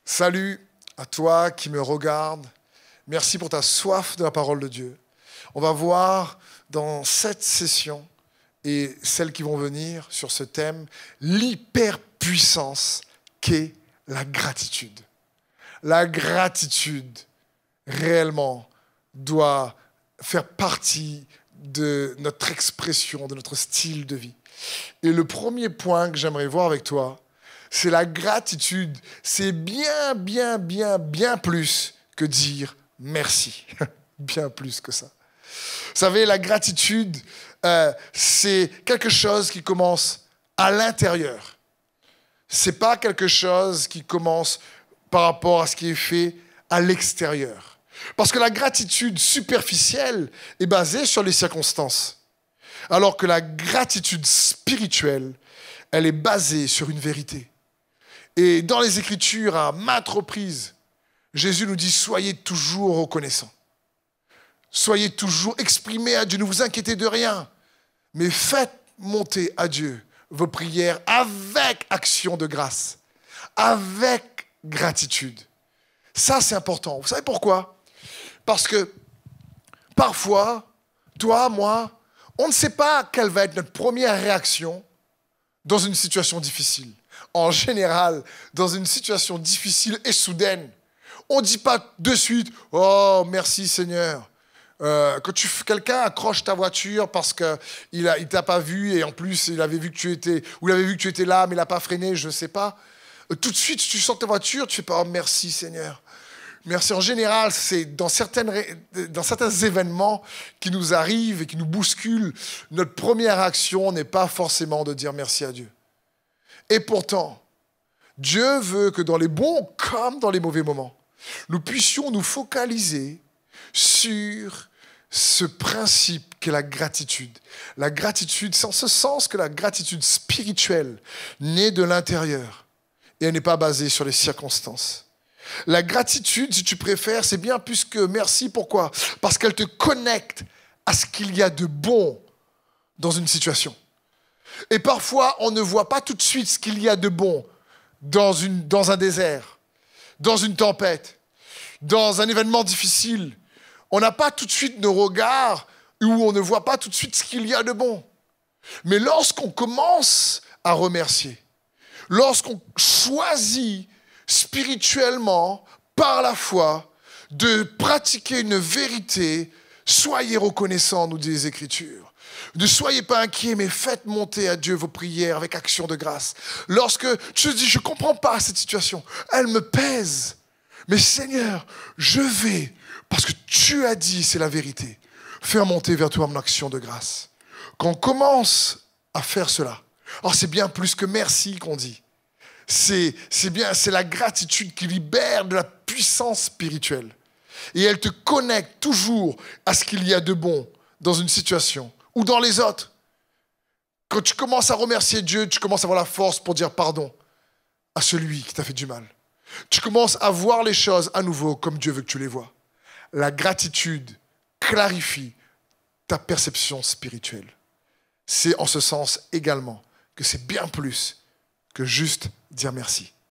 Salut à toi qui me regarde. Merci pour ta soif de la parole de Dieu. On va voir dans cette session et celles qui vont venir sur ce thème, l'hyperpuissance qu'est la gratitude. La gratitude, réellement, doit faire partie de notre expression, de notre style de vie. Et le premier point que j'aimerais voir avec toi, c'est la gratitude. C'est bien plus que dire merci. Bien plus que ça. Vous savez, la gratitude, c'est quelque chose qui commence à l'intérieur. C'est pas quelque chose qui commence par rapport à ce qui est fait à l'extérieur. Parce que la gratitude superficielle est basée sur les circonstances. Alors que la gratitude spirituelle, elle est basée sur une vérité. Et dans les Écritures, à maintes reprises, Jésus nous dit « Soyez toujours reconnaissants. Soyez toujours exprimés à Dieu. Ne vous inquiétez de rien. Mais faites monter à Dieu vos prières avec action de grâce, avec gratitude. » Ça, c'est important. Vous savez pourquoi? Parce que parfois, toi, moi, on ne sait pas quelle va être notre première réaction dans une situation difficile. En général, dans une situation difficile et soudaine, on ne dit pas de suite « Oh, merci Seigneur ». Quand quelqu'un accroche ta voiture parce qu'il ne t'a pas vu et en plus il avait vu que tu étais là mais il n'a pas freiné, je ne sais pas. Tout de suite, tu sors ta voiture, tu ne fais pas « Oh, merci Seigneur ». Merci. En général, c'est dans certains événements qui nous arrivent et qui nous bousculent, notre première action n'est pas forcément de dire merci à Dieu. Et pourtant, Dieu veut que dans les bons comme dans les mauvais moments, nous puissions nous focaliser sur ce principe qu'est la gratitude. La gratitude, c'est en ce sens que la gratitude spirituelle naît de l'intérieur et elle n'est pas basée sur les circonstances. La gratitude, si tu préfères, c'est bien plus que merci. Pourquoi? Parce qu'elle te connecte à ce qu'il y a de bon dans une situation. Et parfois, on ne voit pas tout de suite ce qu'il y a de bon dans un désert, dans une tempête, dans un événement difficile. On n'a pas tout de suite nos regards où on ne voit pas tout de suite ce qu'il y a de bon. Mais lorsqu'on commence à remercier, lorsqu'on choisit spirituellement, par la foi, de pratiquer une vérité, soyez reconnaissants, nous dit les Écritures. Ne soyez pas inquiets, mais faites monter à Dieu vos prières avec action de grâce. Lorsque tu te dis, je ne comprends pas cette situation, elle me pèse. Mais Seigneur, je vais, parce que tu as dit, c'est la vérité, faire monter vers toi mon action de grâce. Quand on commence à faire cela, alors c'est bien plus que merci qu'on dit. C'est la gratitude qui libère de la puissance spirituelle. Et elle te connecte toujours à ce qu'il y a de bon dans une situation ou dans les autres. Quand tu commences à remercier Dieu, tu commences à avoir la force pour dire pardon à celui qui t'a fait du mal. Tu commences à voir les choses à nouveau comme Dieu veut que tu les vois. La gratitude clarifie ta perception spirituelle. C'est en ce sens également que c'est bien plus que juste dire merci.